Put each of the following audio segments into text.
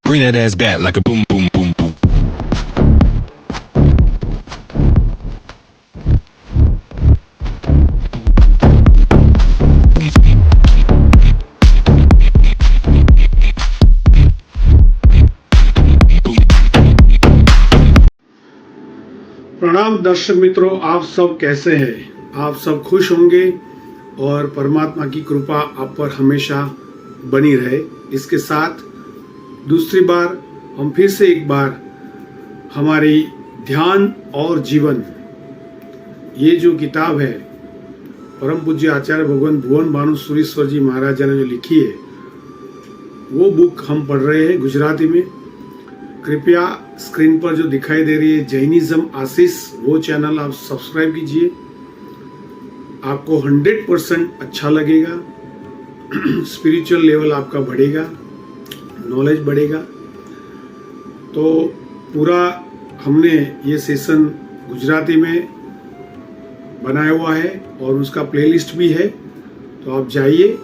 Bring that ass back like a boom, boom, boom, boom. प्रणाम दर्शक मित्रों, आप सब कैसे हैं? आप सब खुश होंगे और परमात्मा की कृपा आप पर हमेशा बनी रहे। इसके साथ दूसरी बार हम फिर से एक बार हमारी ध्यान और जीवन ये जो किताब है परम पूज्य आचार्य भगवान भुवन भानु सुरेश्वर जी महाराजा ने जो लिखी है वो बुक हम पढ़ रहे हैं गुजराती में। कृपया स्क्रीन पर जो दिखाई दे रही है जैनिज्म आशीष, वो चैनल आप सब्सक्राइब कीजिए। आपको 100% अच्छा लगेगा। स्पिरिचुअल लेवल आपका बढ़ेगा, नॉलेज बढ़ेगा। तो पूरा हमने ये सेशन गुजराती में बनाया हुआ है और उसका प्लेलिस्ट भी है। तो आप जाइए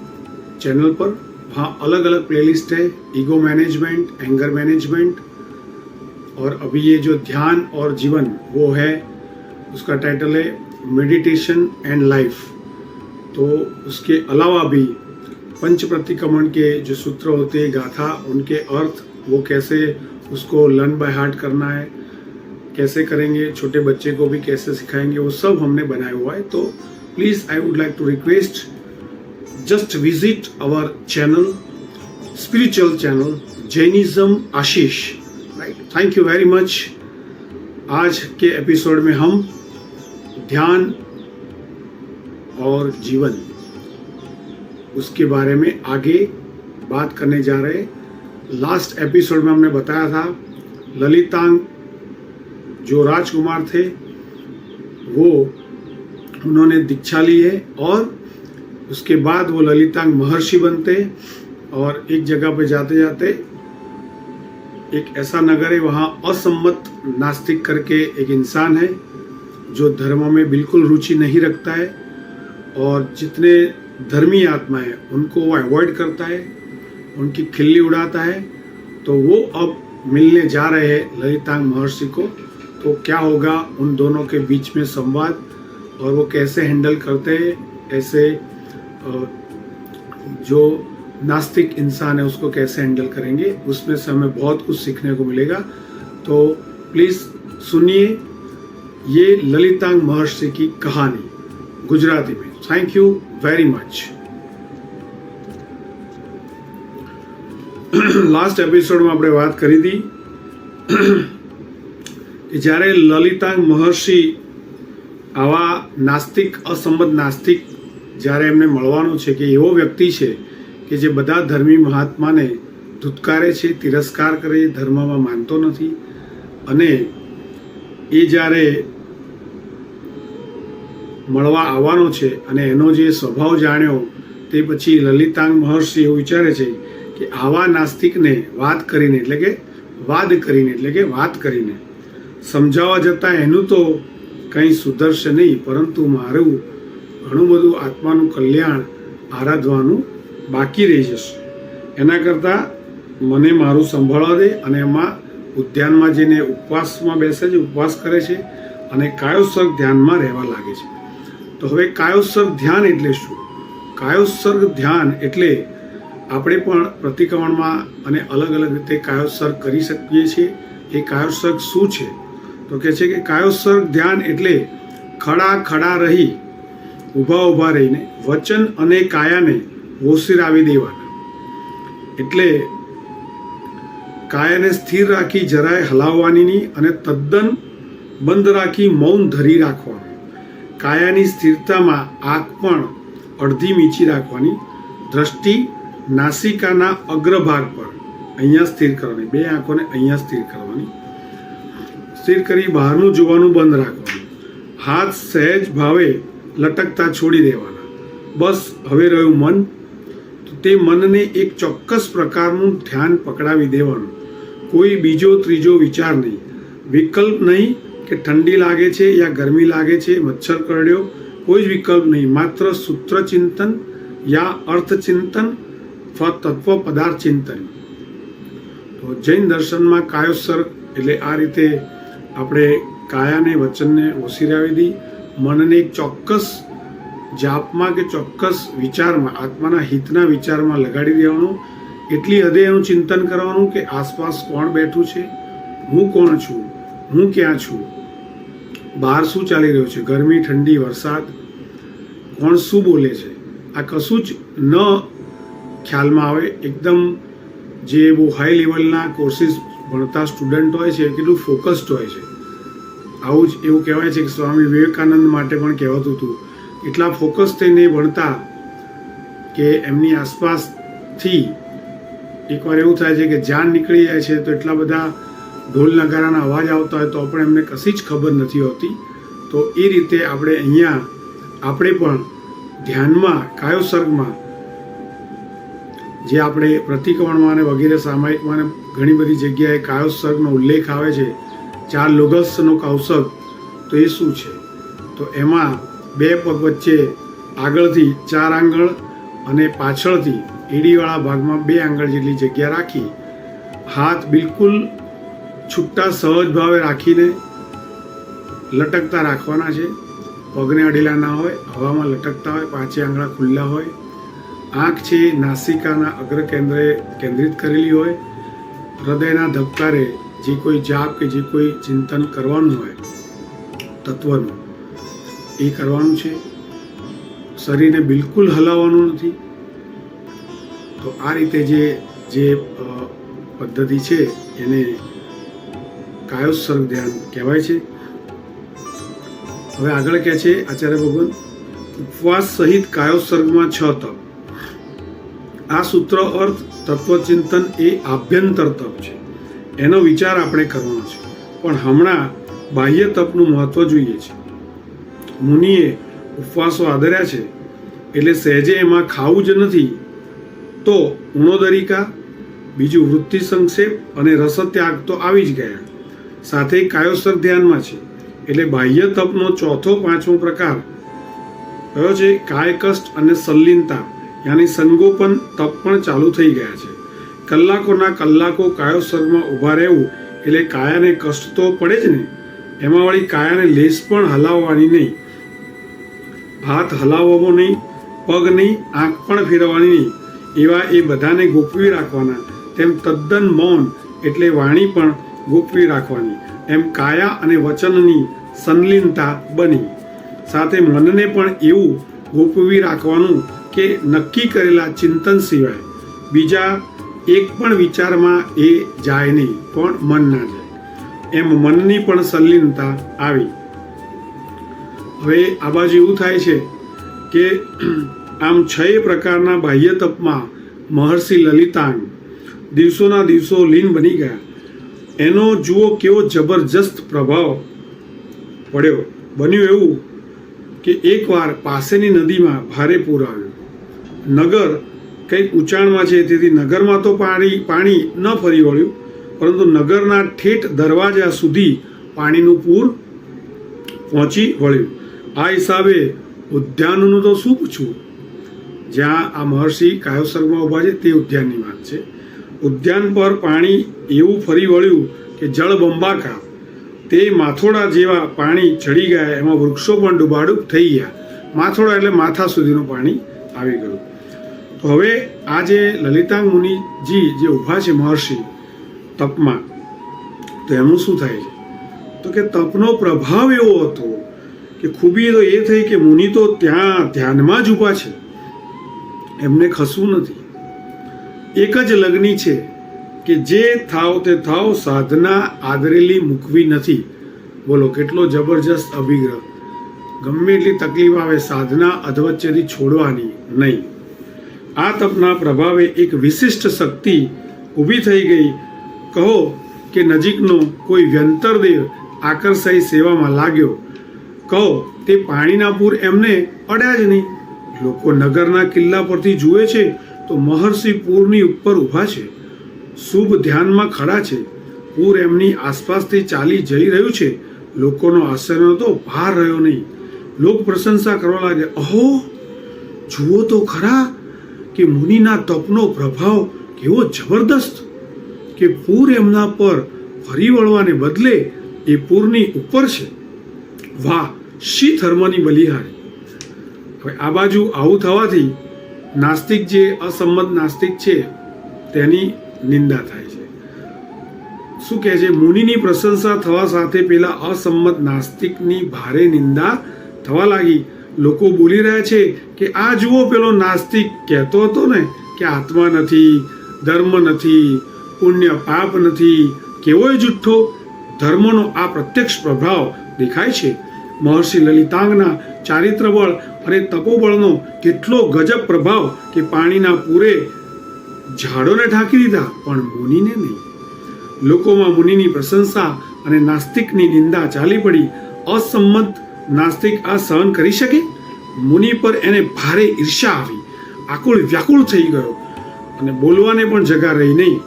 चैनल पर, वहाँ अलग अलग प्लेलिस्ट है। ईगो मैनेजमेंट, एंगर मैनेजमेंट, और अभी ये जो ध्यान और जीवन वो है, उसका टाइटल है मेडिटेशन एंड लाइफ। तो उसके अलावा भी पंच प्रतिक्रमण के जो सूत्र होते हैं, गाथा, उनके अर्थ, वो कैसे उसको लर्न बाय हार्ट करना है, कैसे करेंगे, छोटे बच्चे को भी कैसे सिखाएंगे, वो सब हमने बनाया हुआ है। तो please I would like to request, just visit our channel, spiritual channel Jainism Ashish. Right, thank you very much. आज के एपिसोड में हम ध्यान और जीवन उसके बारे में आगे बात करने जा रहे हैं। लास्ट एपिसोड में हमने बताया था ललितांग जो राजकुमार थे वो उन्होंने दीक्षा ली है और उसके बाद वो ललितांग महर्षि बनते और एक जगह पे जाते जाते एक ऐसा नगर है, वहाँ असम्मत नास्तिक करके एक इंसान है जो धर्म में बिल्कुल रुचि नहीं रखता है और जितने धर्मी आत्मा है उनको वो अवॉइड करता है, उनकी खिल्ली उड़ाता है। तो वो अब मिलने जा रहे हैं ललितांग महर्षि को। तो क्या होगा उन दोनों के बीच में संवाद और वो कैसे हैंडल करते हैं, ऐसे जो नास्तिक इंसान है उसको कैसे हैंडल करेंगे, उसमें से हमें बहुत कुछ सीखने को मिलेगा। तो प्लीज सुनिए ये ललितांग महर्षि की कहानी गुजराती में। Thank you very much. Last episode में આપણે વાત કરી હતી કે જ્યારે લલિતાંગ મહર્ષિ આવા નાસ્તિક, અસંમત નાસ્તિક જ્યારે એમને મળવાનું છે કે એવો વ્યક્તિ છે કે જે બધા ધર્મી મહાત્માને ધુતકારે છે, તિરસ્કાર કરે, ધર્મમાં માનતો નથી, અને એ જ્યારે મળવા આવવાનો છે અને એનો જે સ્વભાવ જાણ્યો તે પછી લલિતાંગ મહર્ષિ એવું વિચારે છે કે આવા નાસ્તિકને વાત કરીને એટલે કે વાત કરીને સમજાવવા જતાં એનું તો કંઈ સુધરશે નહીં, પરંતુ મારું ઘણું બધું આત્માનું કલ્યાણ આરાધવાનું બાકી રહી જશે। એના કરતાં મને મારું સંભાળવા દે અને એમાં ઉદ્યાનમાં જઈને ઉપવાસમાં બેસે છે, ઉપવાસ કરે છે અને કાયોત્સર્ગ ધ્યાનમાં રહેવા લાગે છે। તો હવે કાયોત્સર્ગ ધ્યાન એટલે શું? કાયોત્સર્ગ ધ્યાન એટલે આપણે પણ પ્રતિક્રમણમાં અને અલગ અલગ રીતે કાયોત્સર્ગ કરી શકીએ છીએ। એ કાયોત્સર્ગ શું છે? તો કહે છે કે કાયોત્સર્ગ ધ્યાન એટલે ખડા રહી, ઊભા રહીને વચન અને કાયાને ઓસિરાવી દેવાના। એટલે કાયાને સ્થિર રાખી જરાય હલાવવાની નહીં અને તદ્દન બંધ રાખી મૌન ધરી રાખવાનું। કાયાની સ્થિરતામાં આંખ પણ અડધી મીચી રાખવાની। દ્રષ્ટિ નાસિકાના અગ્રભાગ પર અહીંયા સ્થિર કરવાની, બે આંખોને અહીંયા સ્થિર કરવાની। સ્થિર કરી બહારનું જોવાનું બંધ રાખવાનું। હાથ સહેજ ભાવે લટકતા છોડી દેવાના। બસ હવે રહ્યું મન, તો તે મનને એક ચોક્કસ પ્રકારનું ધ્યાન પકડાવી દેવાનું। કોઈ બીજો ત્રીજો વિચાર નહીં, વિકલ્પ નહીં કે ઠંડી લાગે છે યા ગરમી લાગે છે, મચ્છર કરડ્યો, કોઈ જ વિકલ્પ નહીં। માત્ર સૂત્ર ચિંતન યા અર્થ ચિંતન, તત્વ પદાર્થ ચિંતન। તો જૈન દર્શનમાં કાયોત્સર્ગ એટલે આ રીતે આપણે કાયાને વચનને ઓસિરાવી દી, મનને એક ચોક્કસ જાપમાં કે ચોક્કસ વિચારમાં, આત્માના હિતના વિચારમાં લગાડી દેવાનું. એટલી હદે એનું ચિંતન કરવાનું કે આસપાસ કોણ બેઠું છે, હું કોણ છું, હું ક્યાં છું, બહાર શું ચાલી રહ્યું છે, ગરમી, ઠંડી, વરસાદ, કોણ શું બોલે છે, આ કશું જ ન ખ્યાલમાં આવે. એકદમ જે બહુ હાઈ લેવલના કોર્સિસ ભણતા સ્ટુડન્ટ હોય છે કેટલું ફોકસ્ડ હોય છે. આવું જ એવું કહેવાય છે કે સ્વામી વિવેકાનંદ માટે પણ કહેવાતું હતું, એટલા ફોકસ થઈને ભણતા કે એમની આસપાસથી એકવાર એવું થાય છે કે જાન નીકળી જાય છે તો એટલા બધા ઢોલ નગારાના અવાજ આવતા હોય તો પણ એમને કશી જ ખબર નથી હોતી. તો એ રીતે આપણે પણ ધ્યાનમાં, કાયોસર્ગમાં, જે આપણે પ્રતિક્રમણમાં અને વગેરે સામાયિકમાં ઘણી બધી જગ્યાએ કાયોસર્ગનો ઉલ્લેખ આવે છે, 4 લોગસનો કાયોસર્ગ, તો એ શું છે? તો એમાં 2 પગ વચ્ચે આગળથી 4 આંગળ અને પાછળથી એડીવાળા ભાગમાં 2 આંગળ જેટલી જગ્યા રાખી, હાથ બિલકુલ છૂટા સહજ ભાવે રાખીને લટકતા રાખવાના છે. પગને અડેલા ના હોય, હવામાં લટકતા હોય, 5 આંગળા ખુલ્લા હોય. આંખ છે નાસિકાના અગ્ર કેન્દ્રે કેન્દ્રિત કરેલી હોય. હૃદયના ધબકારે જે કોઈ જાપ કે જે કોઈ ચિંતન કરવાનું હોય તત્વનું, એ કરવાનું છે. શરીરને બિલકુલ હલાવવાનું નથી. તો આ રીતે જે પદ્ધતિ છે એને કાયોત્સર્ગ ધ્યાન કહેવાય છે. હવે આગળ કહે છે આચાર્ય ભગવાન, ઉપવાસ સહિત કાયોત્સર્ગમાં 6 તપ. આ સૂત્ર અર્થ તત્વચિંતન એ આભ્યંતર તપ છે, એનો વિચાર આપણે કરવાનો છે. પણ હમણાં બાહ્ય તપનું મહત્વ જોઈએ છે. મુનિએ ઉપવાસો આદર્યા છે એટલે સહેજે એમાં ખાવું જ નથી, તો ઉણોદરિકા, બીજું વૃત્તિ સંક્ષેપ અને રસત્યાગ તો આવી જ ગયા. સાથે કાયોત્સર્ગ ધ્યાનમાં છે એટલે બાહ્ય તપનો 4થો 5મો પ્રકાર કયો છે? કાય કષ્ટ અને સંલીનતા યાની સંગોપન તપ પણ ચાલુ થઈ ગયા છે. કલાકોના કલાકો કાયોત્સર્ગમાં ઊભા રહેવું એટલે કાયાને કષ્ટ તો પડે જ ને. એમાં વળી કાયાને લેશ પણ હલાવવાની નહીં, હાથ હલાવવો નહીં, પગ નહીં, આંખ પણ ફેરવવાની નહીં. એવા એ બધાને ગોપવી રાખવાના. તેમ તદ્દન મૌન એટલે વાણી પણ ગોપવી રાખવાની. એમ કાયા અને વચનની સંલીનતા બની. સાથે મનને પણ એવું ગોપવી રાખવાનું કે નક્કી કરેલા ચિંતન સિવાય બીજા એક પણ વિચારમાં એ જાય નહીં, પણ મન ના જાય. એમ મનની પણ સંલીનતા આવી. હવે આ બાજુ એવું થાય છે કે આમ 6 પ્રકારના બાહ્ય તપમાં મહર્ષિ લલિતાંગ દિવસોના દિવસો લીન બની ગયા. એનો જુઓ કેવો જબરજસ્ત પ્રભાવ પડ્યો. બન્યું એવું કે એકવાર પાસેની નદીમાં ભારે પૂર આવ્યું. નગર કંઈક ઊંચાણમાં છે તેથી નગરમાં તો પાણી ન ફરી વળ્યું, પરંતુ નગરના ઠેઠ દરવાજા સુધી પાણીનું પૂર પહોંચી વળ્યું. આ હિસાબે ઉદ્યાનનું તો શું પૂછવું. જ્યાં આ મહર્ષિ કાયોત્સર્ગમાં ઊભા છે તે ઉદ્યાનની વાત છે. ઉદ્યાન પર પાણી એવું ફરી વળ્યું કે જળબંબાકાર. તે માથોડા જેવા પાણી ચડી ગયા. એમાં વૃક્ષો પણ ડૂબાડૂબ થઈ ગયા. માથોડા એટલે માથા સુધીનું પાણી આવી ગયું. તો હવે આ જે લલિતાંગ મુનિજી જે ઊભા છે મહર્ષિ તપમાં, તો એમનું શું થાય છે? તો કે તપનો પ્રભાવ એવો હતો કે ખૂબી તો એ થઈ કે મુનિ તો ત્યાં ધ્યાનમાં જ ઊભા છે, એમને ખસવું નથી. એક જ લગ્ની છે કે જે થાવ તે થાવ, સાધના આદરેલી મૂકવી નથી. બોલો કેટલો જબરજસ્ત અભિગ્રહ. ગમે એટલી તકલીફ આવે, સાધના અધવચ્ચેથી છોડવાની નહીં. આ તપના પ્રભાવે એક વિશિષ્ટ શક્તિ ઊભી થઈ ગઈ. કહો કે નજીકનો કોઈ વ્યંતરદેવ આકર્ષાઈ સેવામાં લાગ્યો. કહો તે પાણીના પૂર એમને અડ્યા જ નહીં. લોકો નગરના કિલ્લા પરથી જુએ છે તો મહર્ષિ પૂરની ઉપર ઊભા છે, શુભ ધ્યાનમાં ખડા છે. પૂર એમની આસપાસથી ચાલી જઈ રહ્યું છે. લોકોનો આશ્ચર્યનો તો ભાર રહ્યો નહીં. લોક પ્રશંસા કરવા લાગે, અહો જુઓ તો ખરા કે મુનિના તપનો પ્રભાવ કેવો જબરદસ્ત. કે પૂર એમના પર ફરી વળવાને બદલે એ પૂરની ઉપર છે. વાહ, શી ધર્મની બલિહારી. હવે આ બાજુ આવું થવાથી નાસ્તિક જે અસંમત નાસ્તિક છે તેની નિંદા થાય છે. શું કહે છે? મુનિની પ્રશંસા થવા સાથે પેલા અસંમત નાસ્તિકની ભારે નિંદા થવા લાગી. લોકો બોલી રહ્યા છે કે આ જુઓ, પેલો નાસ્તિક કહેતો હતો ને કે આત્મા નથી, ધર્મ નથી, પુણ્ય પાપ નથી, કેવોય જુઠ્ઠો. ધર્મનો આ પ્રત્યક્ષ પ્રભાવ દેખાય છે. મહર્ષિ લલિતાંગના ચારિત્ર બળ અને તપોબળનો કેટલો ગજબ પ્રભાવ કે પાણીના પૂરે ઝાડોને ઢાંકી દીધા, પણ મુનિને નહીં. લોકોમાં મુનિની પ્રશંસા અને નાસ્તિકની નિંદા ચાલી પડી. અસંમત નાસ્તિક આ સહન કરી શકે? મુનિ પર એને ભારે ઈર્ષ્યા આવી, આકુળ વ્યાકુળ થઈ ગયો અને બોલવાને પણ જગા રહી નહીં.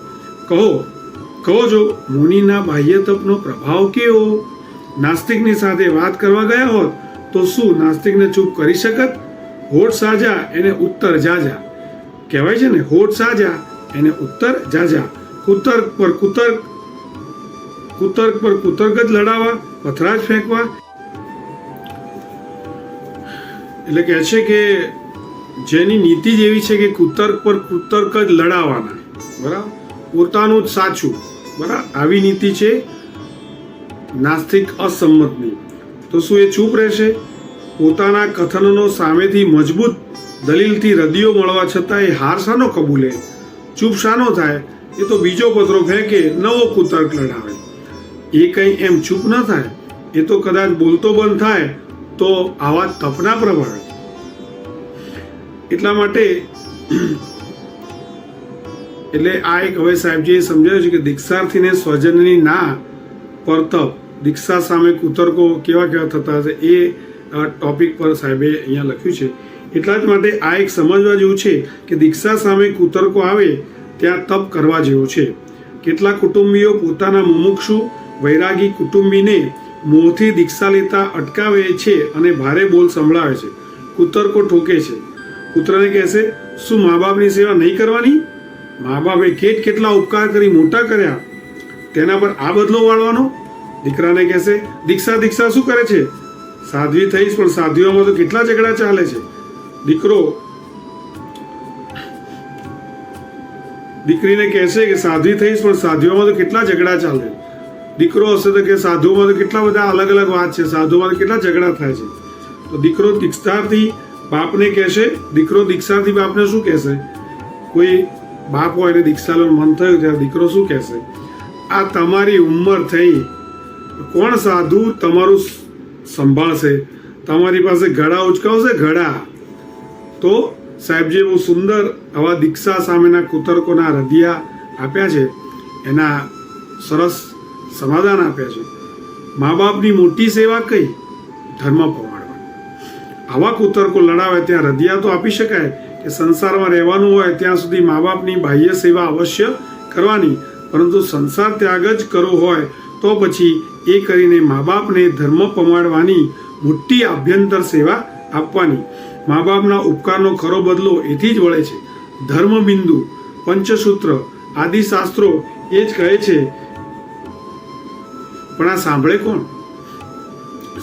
કહો જો, મુનિના બાહ્ય તપનો પ્રભાવ કેવો? નાસ્તિકની સાથે વાત કરવા ગયા હોત તો શું નાસ્તિકને ચૂપ કરી શકત? હોઠ સાજા એને ઉત્તર જાજા કહેવાય છે ને, હોઠ સાજા એને ઉત્તર જાજા. કુતર્ક પર કુતર્ક જ લડાવવા, પથરા જ ફેંકવા. એટલે કહે છે કે જેની નીતિ જ એવી છે કે કુતર્ક પર કુતર્ક જ લડાવવાના, બરાબર, પોતાનું જ સાચું, બરાબર, આવી નીતિ છે નાસ્તિક અસંમતની. તો શું એ ચૂપ રહેશે? પોતાના કથનનો સામેથી મજબૂત દલીલથી રદિયો મળવા છતાં એ હાર શાનો કબૂલે? ચૂપ શાનો થાય? એ તો બીજો પત્રો ફેંકે, નવો કુતર્ક લડાવે. એ કંઈ એમ ચૂપ ન થાય. એ તો કદાચ બોલતો બંધ થાય તો આવા તપના પ્રભાવે. એટલા માટે એટલે આ એક હવે સાહેબજીએ સમજાવ્યું છે કે દીક્ષાર્થીને સ્વજનની ના પર તપ, દીક્ષા સામે કુતર્કો કેવા કેવા થતા હશે એ ટોપિક પર સાહેબે અહીંયા લખ્યું છે. એટલા જ માટે આ એક સમજવા જેવું છે કે દીક્ષા સામે કુતર્કો આવે ત્યાં તપ કરવા જેવું છે. કેટલાક કુટુંબીઓ પોતાના મુમુક્ષુ વૈરાગી કુટુંબીને મોંથી દીક્ષા લેતા અટકાવે છે અને ભારે બોલ સંભળાવે છે, કુતર્કો ઠોકે છે. પુત્રને કહેશે, શું મા બાપની સેવા નહીં કરવાની? મા બાપે કેટલા ઉપકાર કરી મોટા કર્યા, તેના પર આ બદલો વાળવાનો? દીકરાને કહેશે, દીક્ષા શું કરે છે? સાધ્વી થઈશ, પણ સાધ્વીઓમાં તો કેટલા ઝઘડા ચાલે છે. દીકરીને કહેશે કે સાધ્વી થઈશ, પણ સાધ્વીઓમાં તો કેટલા ઝઘડા ચાલે. દીકરો હશે તો કે સાધુઓમાં તો કેટલા બધા અલગ અલગ વાત છે, સાધુઓમાં તો કેટલા ઝઘડા થાય છે. તો દીકરો દીક્ષાર્થી બાપને કહેશે, દીકરો દીક્ષાર્થી બાપને શું કહેશે? કોઈ બાપ હોય એને દીક્ષા લેવાનું મન થયું ત્યારે દીકરો શું કહેશે? આ તમારી ઉંમર થઈ, કોણ સાધુ તમારું સંભાળશે? તમારી પાસે ઘડા ઉચકાવશે, ઘડા. તો સાહેબજીએ બહુ સુંદર આવા દીક્ષા સામેના કુતર્કોના રદિયા આપ્યા છે, એના સરસ સમાધાન આપ્યા છે. મા બાપની મોટી સેવા કઈ? ધર્મ પમાડવા. આવા કુતર્કો લડાવે ત્યાં રદિયા તો આપી શકાય કે સંસારમાં રહેવાનું હોય ત્યાં સુધી મા બાપની બાહ્ય સેવા અવશ્ય કરવાની, પરંતુ સંસાર ત્યાગ જ કરવો હોય તો પછી એ કરીને મા બાપને ધર્મ પમાડવાની મોટી આભ્યંતર સેવા આપવાની. મા બાપના ઉપકારનો ખરો બદલો એથી જ વળે છે. ધર્મબિંદુ, પંચસૂત્ર આદિ શાસ્ત્રો એ જ કહે છે, પણ આ સાંભળે કોણ?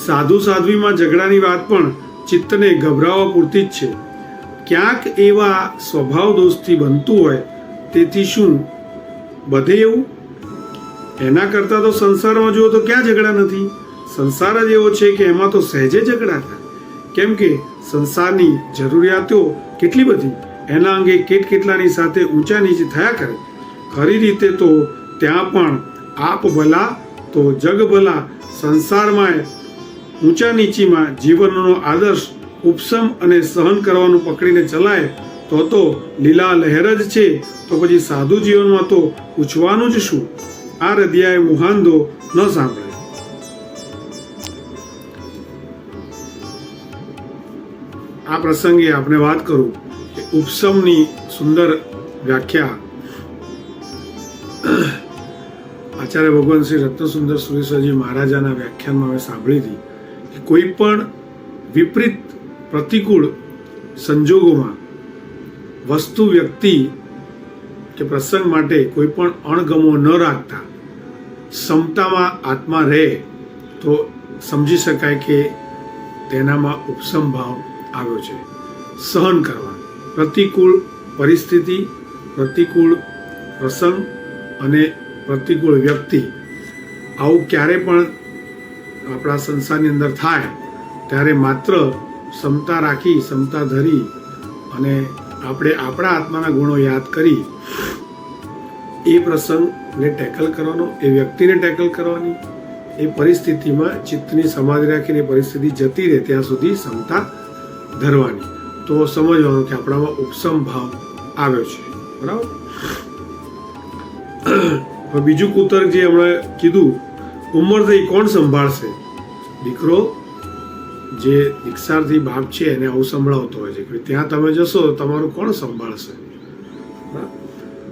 સાધુ સાધ્વીમાં ઝઘડાની વાત પણ ચિત્તને ગભરાવવા પૂરતી જ છે. ક્યાંક એવા સ્વભાવ દોષથી બનતું હોય, તેથી શું બધે એવું? એના કરતાં તો સંસારમાં જુઓ તો ક્યાં ઝઘડા નથી. સંસાર જ એવો છે કે એમાં તો સહેજે ઝઘડા થાય. કેમ કે સંસારની જરૂરિયાતો કેટલી બધી, એના અંગે કેટલાની સાથે ઊંચા નીચે થયા કરે. ખરી રીતે તો ત્યાં પણ આપ ભલા તો જગ ભલા. સંસારમાં ઊંચા નીચીમાં જીવનનો આદર્શ ઉપશમ અને સહન કરવાનું પકડીને ચલાય તો લીલા લહેર જ છે. તો પછી સાધુ જીવનમાં તો પૂછવાનું જ શું? આ રદિયાએ મુહાંદો ન સાંભળે. આ પ્રસંગે આપણે વાત કરું કે ઉપશમની સુંદર વ્યાખ્યા આચાર્ય ભગવાન શ્રી રત્નસુંદર સુરેશ્વરજી મહારાજાના વ્યાખ્યાનમાં અમે સાંભળી હતી કે કોઈ પણ વિપરીત પ્રતિકૂળ સંજોગોમાં વસ્તુ વ્યક્તિ કે પ્રસંગ માટે કોઈ પણ અણગમો ન રાખતા ક્ષમતામાં આત્મા રહે તો સમજી શકાય કે તેનામાં ઉપશમ ભાવ આવ્યો છે. સહન કરવા, પ્રતિકૂળ પરિસ્થિતિ, પ્રતિકૂળ પ્રસંગ અને પ્રતિકૂળ વ્યક્તિ, આવું ક્યારે પણ આપણા સંસારની અંદર થાય ત્યારે માત્ર ક્ષમતા રાખી, ક્ષમતા ધરી અને આપણે આપણા આત્માના ગુણો યાદ કરી એ પ્રસંગને ટેકલ કરવાનો, એ વ્યક્તિને ટેકલ કરવાની, એ પરિસ્થિતિમાં ચિત્તની સમાધિ રાખીને પરિસ્થિતિ જતી રહે ત્યાં સુધી ક્ષમતા ધરવાની. તો સમજવાનું કે આપણામાં ઉપશમ ભાવ આવ્યો છે. બરાબર. બીજું કુતર્ક જે હમણાં કીધું, ઉંમર થઈ કોણ સંભાળશે? દીકરો જે દીક્ષાર્થી બાપ છે એને આવું સંભળાવતો હોય છે કે ત્યાં તમે જશો તો તમારું કોણ સંભાળશે?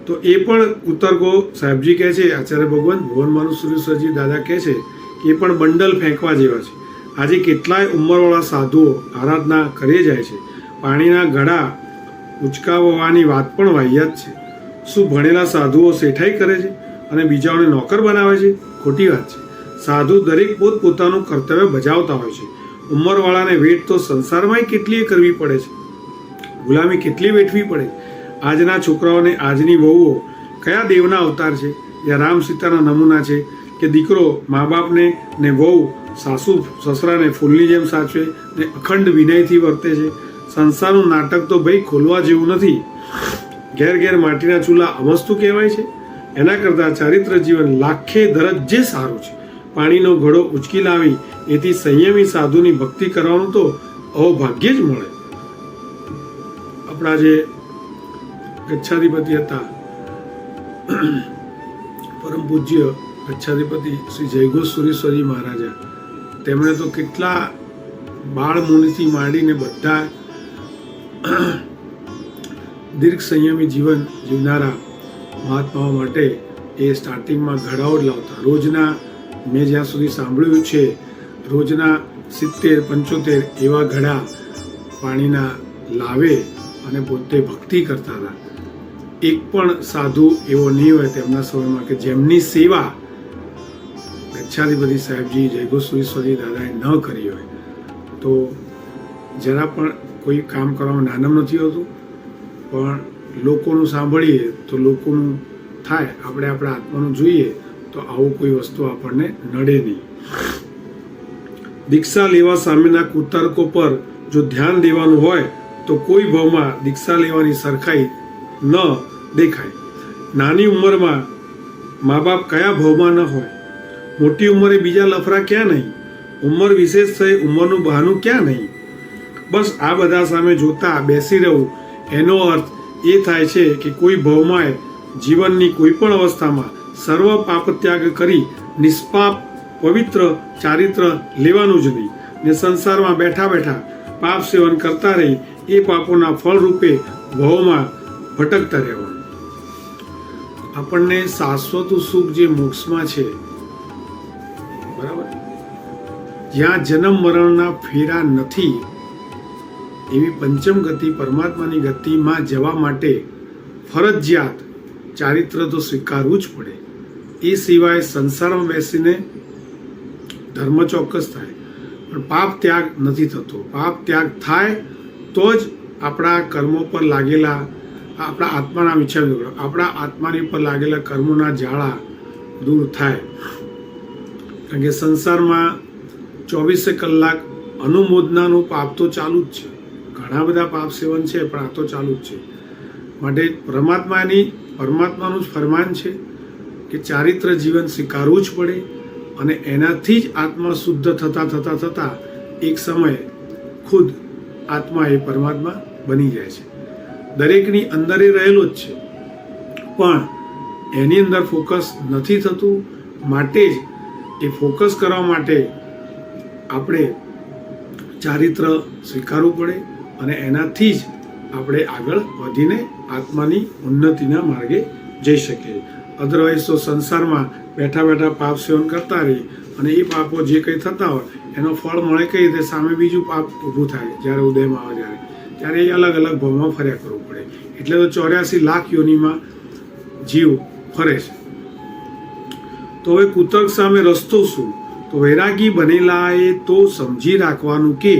તો એ પણ કુતર્કો સાહેબજી કહે છે, આચાર્ય ભુવનમાનું સુરેશ્વરજી દાદા કહે છે કે એ પણ બંડલ ફેંકવા જેવા છે. આજે કેટલાય ઉંમરવાળા સાધુઓ આરાધના કરી જાય છે, પાણીના ઘડા ઉચકાવવાની વાત પણ વાહિયાત છે. શું ભણેલા સાધુઓ શેઠાઈ કરે છે અને બીજાઓને નોકર બનાવે છે? ખોટી વાત છે. સાધુ દરેક પોતપોતાનું કર્તવ્ય બજાવતા હોય છે. ઉંમરવાળાને વેઠ તો સંસારમાં કેટલી કરવી પડે છે, ગુલામી કેટલી વેઠવી પડે. આજના છોકરાઓને આજની વહુઓ કયા દેવના અવતાર છે? જ્યાં રામ સીતાના નમૂના છે કે દીકરો મા બાપને ને વહુ સાસુ સસરાને ફૂલની જેમ સાચવે ને અખંડ વિનયથી વર્તે છે. સંસારનું નાટક તો ભાઈ ખોલવા જેવું નથી. ઘેર ઘેર માટીના ચૂલા અમસ્તું કહેવાય છે. એના કરતાં ચારિત્ર જીવન લાખે દરજ્જે સારું છે. પાણીનો ઘડો ઉચકી લાવી એથી સંયમી સાધુની ભક્તિ કરવાનું તો અહોભાગ્ય જ મળે. આપણા જે ગચ્છાધિપતિ હતા, પરમ પૂજ્ય ગચ્છાધિપતિ શ્રી જયઘોષ મહારાજા, તેમણે તો કેટલા બાળ મુનિથી માંડીને બધા દીર્ઘ સંયમી જીવન જીવનારા મહાત્માઓ માટે એ સ્ટાર્ટિંગમાં ઘડાઓ જ લાવતા. રોજના મેં જ્યાં સુધી સાંભળ્યું છે રોજના 70-75 એવા ઘડા પાણીના લાવે અને પોતે ભક્તિ કરતા હતા. એક પણ સાધુ એવો નહીં હોય તેમના સમયમાં કે જેમની સેવા ગચ્છાધિપતિ સાહેબજી જયઘોષ દાદાએ ન કરી હોય. તો જરા પણ કોઈ કામ કરવામાં નાનમ નથી હોતું, પણ લોકોનું સાંભળીએ તો લોકોનું થાય, આપણે આપણા આત્માનું જોઈએ તો આવું કોઈ વસ્તુ આપણને નડે નહીં. દીક્ષા લેવા સામેના કુતર્કો પર જો ધ્યાન દેવાનું હોય તો કોઈ ભાવમાં દીક્ષા લેવાની સરખાઈ ન દેખાય. નાની ઉંમરમાં મા બાપ કયા ભાવમાં ન હોય, મોટી ઉંમરે બીજા લફરા ક્યાં નહીં, ઉંમર વિશેષ થઈ ઉંમરનું બહાનું ક્યાં નહીં. બસ આ બધા સામે જોતા બેસી રહેવું એનો અર્થ એ થાય છે કે કોઈ ભાવમાં જીવનની કોઈ પણ અવસ્થામાં સર્વ પાપ ત્યાગ કરી નિષ્પાપ પવિત્ર ચારિત્ર લેવાનું જ નહીં ને સંસારમાં બેઠા બેઠા પાપ સેવન કરતા રહી એ પાપોના ફળ રૂપે ભવમાં ભટકતા રહેવાનું. આપણને શાશ્વત સુખ જે મોક્ષમાં છે, બરાબર, જ્યાં જન્મ મરણના ફેરા નથી, એવી પંચમ ગતિ પરમાત્માની ગતિમાં જવા માટે ફરજિયાત ચારિત્ર તો સ્વીકારવું જ પડે. એ સિવાય સંસારમાં બેસીને ધર્મ ચોક્કસ થાય પણ પાપ ત્યાગ નથી થતો. પાપ ત્યાગ થાય તો જ આપણા કર્મો પર લાગેલા, આપણા આત્માના વિચાર, આપણા આત્માની પર લાગેલા કર્મોના જાળા દૂર થાય. કારણ કે સંસારમાં 24 કલાક અનુમોદનાનું પાપ તો ચાલુ જ છે. ઘણા બધા પાપ સેવન છે પણ આ તો ચાલુ જ છે. માટે પરમાત્માનું જ ફરમાન છે કે ચારિત્ર જીવન સ્વીકારવું જ પડે અને એનાથી જ આત્મા શુદ્ધ થતા એક સમય ખુદ આત્મા એ પરમાત્મા બની જાય છે. દરેકની અંદર એ રહેલો જ છે પણ એની અંદર ફોકસ નથી થતું. માટે જ એ ફોકસ કરવા માટે આપણે ચારિત્ર સ્વીકારવું પડે અને એનાથી જ આપણે આગળ વધીને આત્માની ઉન્નતિના માર્ગે જઈ શકીએ. અધરવાઇઝ તો સંસારમાં બેઠા બેઠા પાપ સેવન કરતા રહી અને એ પાપો જે કંઈ થતા હોય એનો ફળ મળે કઈ રીતે, સામે બીજું પાપ ઊભું થાય જ્યારે ઉદયમાં આવે ત્યારે એ અલગ અલગ ભાવમાં ફર્યા કરવું પડે. એટલે તો 84 લાખ યોનિમાં જીવ ફરે છે. તો હવે કુતર્ક સામે રસ્તો શું? તો વૈરાગી બનેલાએ તો સમજી રાખવાનું કે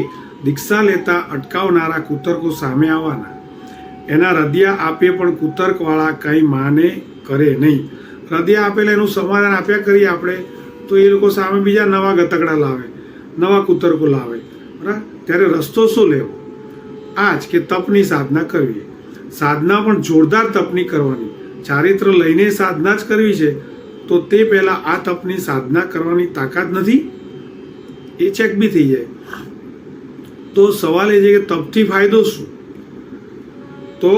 દીક્ષા લેતા અટકાવનારા કુતર્કો સામે આવવાના. એના હૃદય આપે પણ કુતર્કવાળા કંઈ માને કરે નહીં. હૃદય આપેલા એનું સમાધાન આપ્યા કરીએ આપણે તો એ લોકો સામે બીજા નવા ગતકડા લાવે, નવા કુતર્કો લાવે. બરાબર? ત્યારે રસ્તો શું લેવો? આ જ કે તપની સાધના કરવી. સાધના પણ જોરદાર તપની કરવાની. ચારિત્ર લઈને સાધના જ કરવી છે તો તે પહેલાં આ તપની સાધના કરવાની તાકાત નથી, એ ચેક બી થઈ જાય. તો સવાલ એ છે કે તપથી ફાયદો શું? તો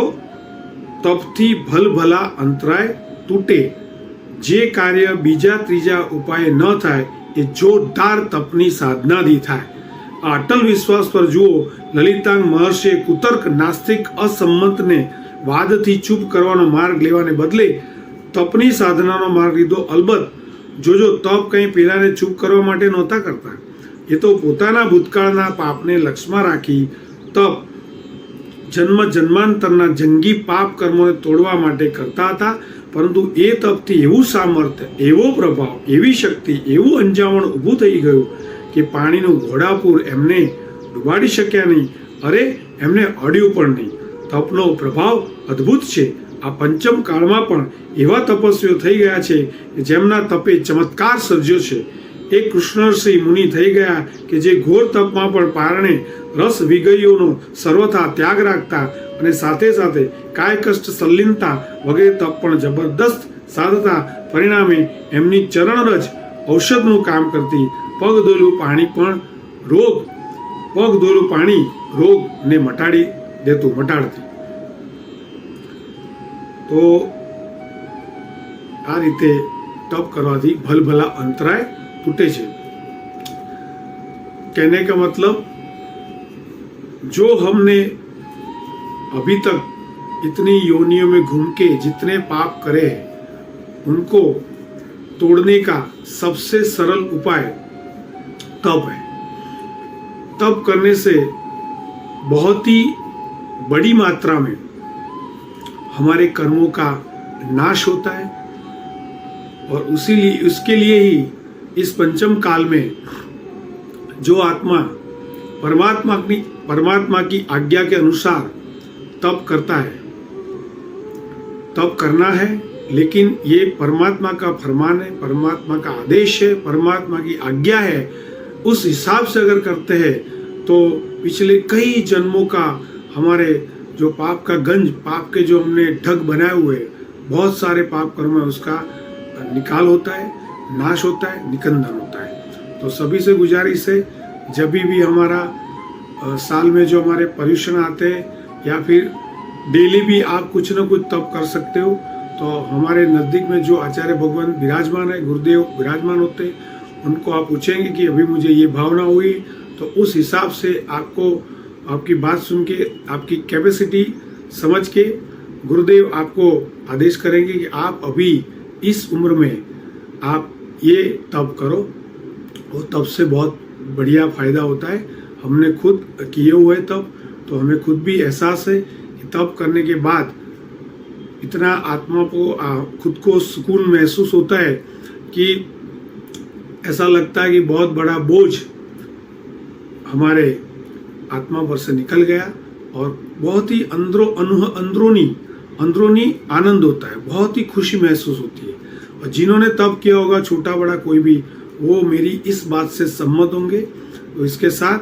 તપથી ભલભલા અંતરાય તૂટે. જે કાર્ય બીજા ત્રીજા ઉપાય ન થાય એ જોરદાર તપની સાધનાથી થાય. આ અટલ વિશ્વાસ પર જુઓ, લલિતાંગ મહર્ષિએ કુતર્ક નાસ્તિક અસંમતને વાદથી ચૂપ કરવાનો માર્ગ લેવાને બદલે તપની સાધનાનો માર્ગ લીધો. અલબત્ત જોજો, તપ કંઈ પેલાને ચૂપ કરવા માટે નહોતા કરતા. એ તો પોતાના ભૂતકાળના પાપને લક્ષમાં રાખી તપ જન્મ જન્માંતરના જંગી પાપ કર્મોને તોડવા માટે કરતા હતા. પરંતુ એ તપથી એવું સામર્થ્ય, એવો પ્રભાવ, એવી શક્તિ, એવું અંજામણ ઊભું થઈ ગયું કે પાણીનું ઘોડાપૂર એમને ડૂબાડી શક્યા નહીં. અરે, એમને અડ્યું પણ નહીં. તપનો પ્રભાવ અદ્ભુત છે. આ પંચમ કાળમાં પણ એવા તપસ્વીઓ થઈ ગયા છે કે જેમના તપે ચમત્કાર સર્જ્યો છે. એક કૃષ્ણર્ષિ મુનિ થઈ ગયા કે જે ઘોર તપમાં પણ પારણે રસ વિગયોનો સર્વથા ત્યાગ રાખતા અને સાથે સાથે કાય કષ્ટ સંલિનતા વગેરે તપ પણ જબરદસ્ત સાધતા. પરિણામે એમની ચરણરજ ઔષધનું કામ કરતી. પગ ધોયેલું પાણી રોગને મટાડતી. તો આ રીતે તપ કરવાથી ભલભલા અંતરાય टूटे छे. कहने का मतलब, जो हमने अभी तक इतनी योनियों में घूम के जितने पाप करे हैं उनको तोड़ने का सबसे सरल उपाय तप है. तप करने से बहुत ही बड़ी मात्रा में हमारे कर्मों का नाश होता है और उसके लिए ही इस पंचम काल में जो आत्मा परमात्मा की आज्ञा के अनुसार तप करता है, तप करना है, लेकिन ये परमात्मा का फरमान है, परमात्मा का आदेश है, परमात्मा की आज्ञा है. उस हिसाब से अगर करते हैं तो पिछले कई जन्मों का हमारे जो पाप का गंज, पाप के जो हमने ढग बनाए हुए बहुत सारे पाप कर्म है, उसका निकाल होता है, नाश होता है, निकंदन होता है. तो सभी से गुजारिश है, जब भी हमारा साल में जो हमारे पर्यूषण आते हैं या फिर डेली भी आप कुछ न कुछ तप कर सकते हो. तो हमारे नज़दीक में जो आचार्य भगवान विराजमान है, गुरुदेव विराजमान होते हैं, उनको आप पूछेंगे कि अभी मुझे ये भावना हुई, तो उस हिसाब से आपको आपकी बात सुन के, आपकी कैपेसिटी समझ के गुरुदेव आपको आदेश करेंगे कि आप अभी इस उम्र में आप ये तप करो. और तप से बहुत बढ़िया फ़ायदा होता है. हमने खुद किए हुए तप, तो हमें खुद भी एहसास है कि तप करने के बाद इतना आत्मा को खुद को सुकून महसूस होता है कि ऐसा लगता है कि बहुत बड़ा बोझ हमारे आत्मा पर से निकल गया और बहुत ही अंदरूनी आनंद होता है, बहुत ही खुशी महसूस होती है. और जिन्होंने तप किया होगा, छोटा बड़ा कोई भी, वो मेरी इस बात से सहमत होंगे. तो इसके साथ